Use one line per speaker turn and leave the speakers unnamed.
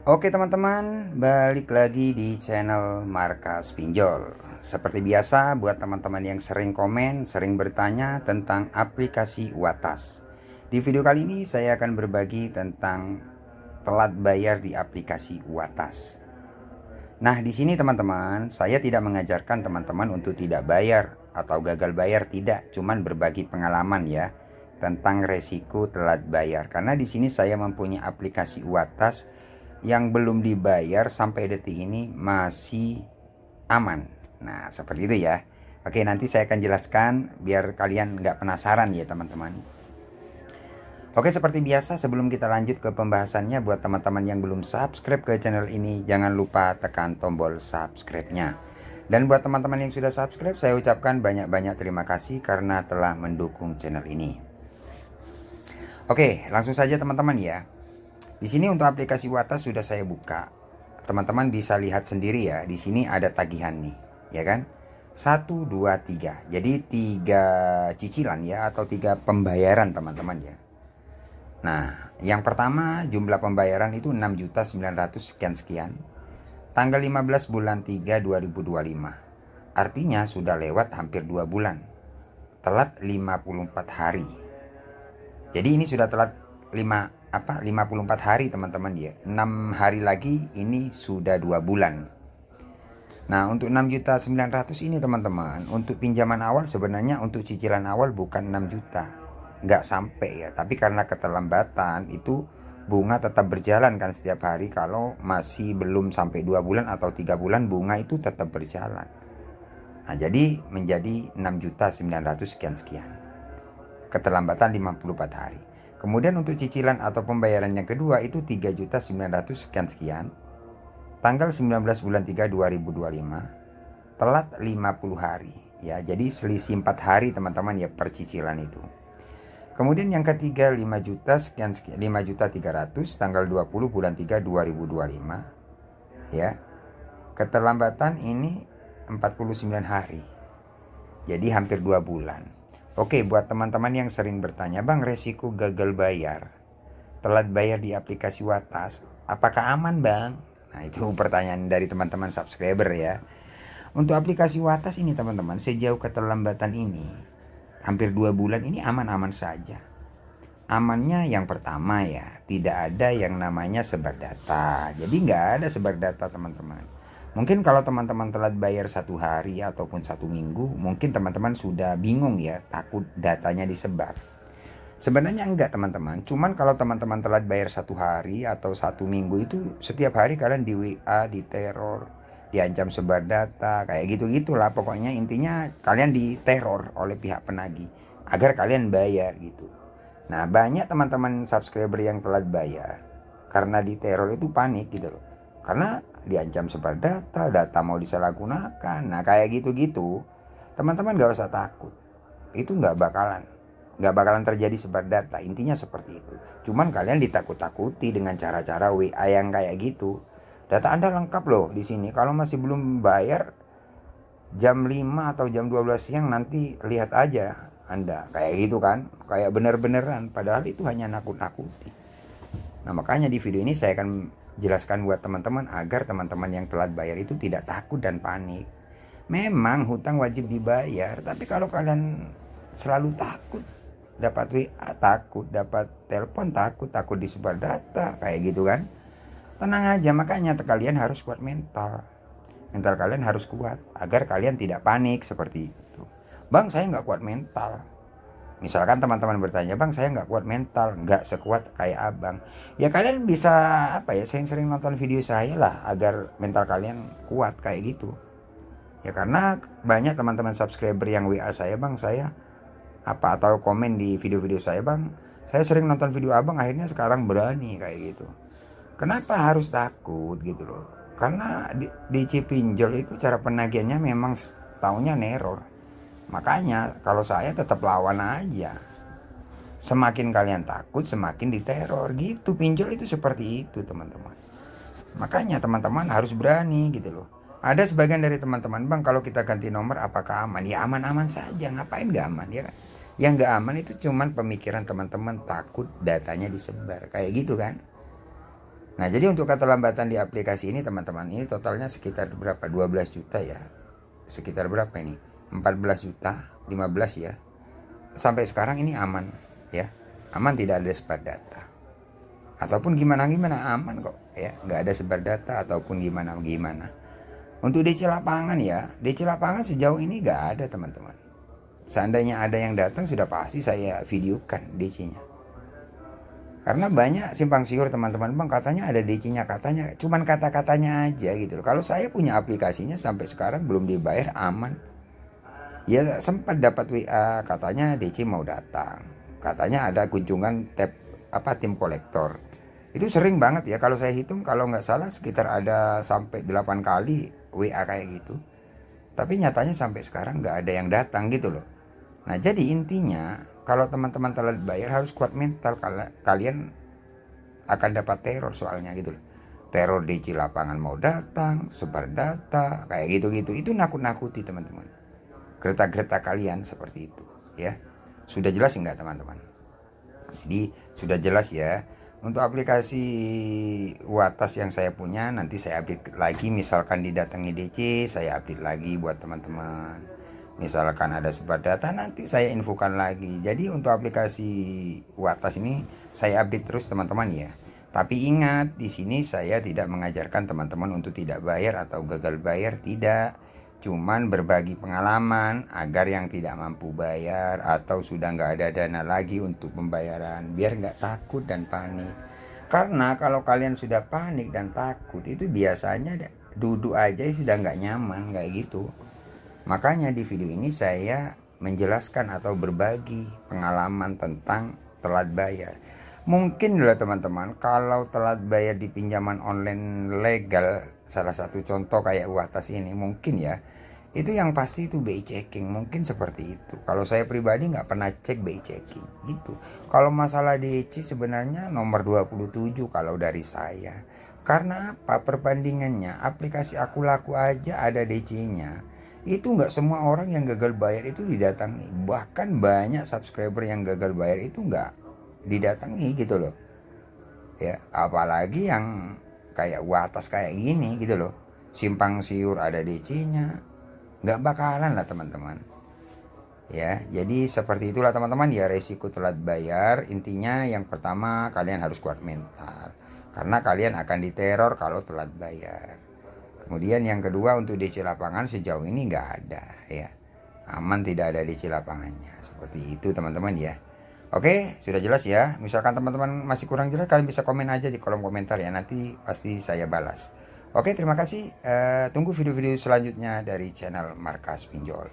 Oke teman-teman, balik lagi di channel Markas Pinjol. Seperti biasa, buat teman-teman yang sering komen, sering bertanya tentang aplikasi Watas. Di video kali ini saya akan berbagi tentang telat bayar di aplikasi Watas. Nah, di sini teman-teman, saya tidak mengajarkan teman-teman untuk tidak bayar atau gagal bayar, tidak, cuman berbagi pengalaman ya tentang resiko telat bayar. Karena di sini saya mempunyai aplikasi Watas yang belum dibayar sampai detik ini masih aman. Nah, seperti itu ya. Oke, nanti saya akan jelaskan biar kalian nggak penasaran ya teman-teman. Oke, seperti biasa sebelum kita lanjut ke pembahasannya, buat teman-teman yang belum subscribe ke channel ini, jangan lupa tekan tombol subscribe-nya. Dan buat teman-teman yang sudah subscribe, saya ucapkan banyak-banyak terima kasih karena telah mendukung channel ini. Oke, langsung saja teman-teman ya. Di sini untuk aplikasi Watas sudah saya buka. Teman-teman bisa lihat sendiri ya. Di sini ada tagihan nih, ya kan? 1, 2, 3. Jadi 3 cicilan ya, atau 3 pembayaran teman-teman ya. Nah, yang pertama jumlah pembayaran itu 6.900 sekian-sekian. Tanggal 15 bulan 3 2025. Artinya sudah lewat hampir 2 bulan. Telat 54 hari. Jadi ini sudah telat 54 hari teman-teman ya. 6 hari lagi ini sudah 2 bulan. Nah, untuk 6.900.000 ini teman-teman, untuk pinjaman awal sebenarnya untuk cicilan awal bukan 6 juta. Nggak sampai ya, tapi karena keterlambatan itu bunga tetap berjalan kan setiap hari. Kalau masih belum sampai 2 bulan atau 3 bulan, bunga itu tetap berjalan. Nah, jadi menjadi 6.900.000 sekian-sekian. Keterlambatan 54 hari. Kemudian untuk cicilan atau pembayaran yang kedua itu 3.900.000 sekian-sekian. Tanggal 19 bulan 3 2025. Telat 50 hari. Ya, jadi selisih 4 hari teman-teman ya per cicilan itu. Kemudian yang ketiga 5 juta sekian-sekian, 5.300.000 tanggal 20 bulan 3 2025. Ya. Keterlambatan ini 49 hari. Jadi hampir 2 bulan. Oke, buat teman-teman yang sering bertanya, "Bang, resiko gagal bayar, telat bayar di aplikasi Watas, apakah aman, Bang?" Nah, itu pertanyaan dari teman-teman subscriber ya. Untuk aplikasi Watas ini teman-teman, sejauh keterlambatan ini, hampir 2 bulan ini aman-aman saja. Amannya yang pertama ya, tidak ada yang namanya sebar data. Jadi nggak ada sebar data teman-teman. Mungkin kalau teman-teman telat bayar 1 hari ataupun 1 minggu, mungkin teman-teman sudah bingung ya, takut datanya disebar. Sebenarnya enggak teman-teman, cuman kalau teman-teman telat bayar 1 hari atau 1 minggu itu setiap hari kalian di WA, diteror, diancam sebar data, kayak gitu-gitulah. Pokoknya intinya kalian diteror oleh pihak penagih agar kalian bayar gitu. Nah, banyak teman-teman subscriber yang telat bayar karena diteror itu panik gitu loh. Karena diancam sebar data, data mau disalahgunakan. Nah, kayak gitu-gitu, teman-teman gak usah takut. Itu nggak bakalan terjadi sebar data. Intinya seperti itu. Cuman kalian ditakut-takuti dengan cara-cara WA yang kayak gitu. Data Anda lengkap loh di sini. Kalau masih belum bayar jam 5 atau jam 12 siang nanti lihat aja Anda. Kayak gitu kan. Kayak bener-beneran. Padahal itu hanya nakut-nakuti. Nah, makanya di video ini saya akan jelaskan buat teman-teman agar teman-teman yang telat bayar itu tidak takut dan panik. Memang hutang wajib dibayar, tapi kalau kalian selalu takut dapat WA, takut dapat telepon, takut disebar data kayak gitu kan, tenang aja. Makanya kalian harus kuat mental kalian harus kuat agar kalian tidak panik seperti itu. "Bang, saya nggak kuat mental." Misalkan teman-teman bertanya, "Bang, saya nggak kuat mental." Nggak sekuat kayak abang. Ya kalian bisa sering-sering nonton video saya lah agar mental kalian kuat kayak gitu. Ya karena banyak teman-teman subscriber yang WA saya, "Bang, saya atau komen di video-video saya, "Bang, saya sering nonton video abang, akhirnya sekarang berani," kayak gitu. Kenapa harus takut gitu loh? Karena di Cipinjol itu cara penagihannya memang taunya neror. Makanya kalau saya tetap lawan aja. Semakin kalian takut, semakin diteror gitu. Pinjol itu seperti itu teman-teman. Makanya teman-teman harus berani gitu loh. Ada sebagian dari teman-teman, "Bang, kalau kita ganti nomor apakah aman?" Ya aman-aman saja, ngapain gak aman ya kan. Yang gak aman itu cuman pemikiran teman-teman takut datanya disebar, kayak gitu kan. Nah, jadi untuk keterlambatan di aplikasi ini teman-teman, ini totalnya sekitar berapa? 12 juta ya. Sekitar berapa ini? 14 juta, 15 ya. Sampai sekarang ini aman ya. Aman, tidak ada sebar data. Ataupun gimana-gimana, aman kok ya. Nggak ada sebar data ataupun gimana-gimana. Untuk DC lapangan ya, DC lapangan sejauh ini nggak ada teman-teman. Seandainya ada yang datang sudah pasti saya videokan DC-nya. Karena banyak simpang siur teman-teman, bang katanya ada DC-nya, katanya cuman kata-katanya aja gitu loh. Kalau saya punya aplikasinya sampai sekarang belum dibayar, aman. Ya sempat dapat WA katanya DC mau datang, katanya ada kunjungan tim kolektor. Itu sering banget ya, kalau saya hitung kalau nggak salah sekitar ada sampai 8 kali WA kayak gitu. Tapi nyatanya sampai sekarang nggak ada yang datang gitu loh. Nah, jadi intinya kalau teman-teman telat bayar harus kuat mental, kalian akan dapat teror soalnya gitu loh. Teror DC lapangan mau datang, sebar data, kayak gitu-gitu. Itu nakut-nakuti teman-teman. Gertak-gertak kalian seperti itu ya. Sudah jelas enggak teman-teman? Jadi sudah jelas ya. Untuk aplikasi Watas yang saya punya nanti saya update lagi, misalkan didatangi DC, saya update lagi buat teman-teman. Misalkan ada sebar data nanti saya infokan lagi. Jadi untuk aplikasi Watas ini saya update terus teman-teman ya. Tapi ingat, di sini saya tidak mengajarkan teman-teman untuk tidak bayar atau gagal bayar, tidak. Cuman berbagi pengalaman agar yang tidak mampu bayar atau sudah nggak ada dana lagi untuk pembayaran, biar nggak takut dan panik. Karena kalau kalian sudah panik dan takut itu biasanya duduk aja sudah nggak nyaman kayak gitu. Makanya di video ini saya menjelaskan atau berbagi pengalaman tentang telat bayar. Mungkin lah teman-teman, kalau telat bayar di pinjaman online legal, salah satu contoh kayak Watas ini mungkin ya, itu yang pasti itu BI checking, mungkin seperti itu. Kalau saya pribadi nggak pernah cek BI checking itu. Kalau masalah DC sebenarnya nomor 27 kalau dari saya. Karena apa? Perbandingannya aplikasi Aku Laku aja ada DC-nya. Itu nggak semua orang yang gagal bayar itu didatangi. Bahkan banyak subscriber yang gagal bayar itu nggak didatangi gitu loh ya, apalagi yang kayak Watas kayak gini gitu loh, simpang siur ada DC-nya, nggak bakalan lah teman-teman ya. Jadi seperti itulah teman-teman ya, resiko telat bayar. Intinya yang pertama kalian harus kuat mental karena kalian akan diteror kalau telat bayar. Kemudian yang kedua, untuk DC lapangan sejauh ini nggak ada ya, aman, tidak ada DC lapangannya, seperti itu teman-teman ya. Oke, sudah jelas ya. Misalkan teman-teman masih kurang jelas, kalian bisa komen aja di kolom komentar ya. Nanti pasti saya balas. Oke, terima kasih. Tunggu video-video selanjutnya dari channel Markas Pinjol.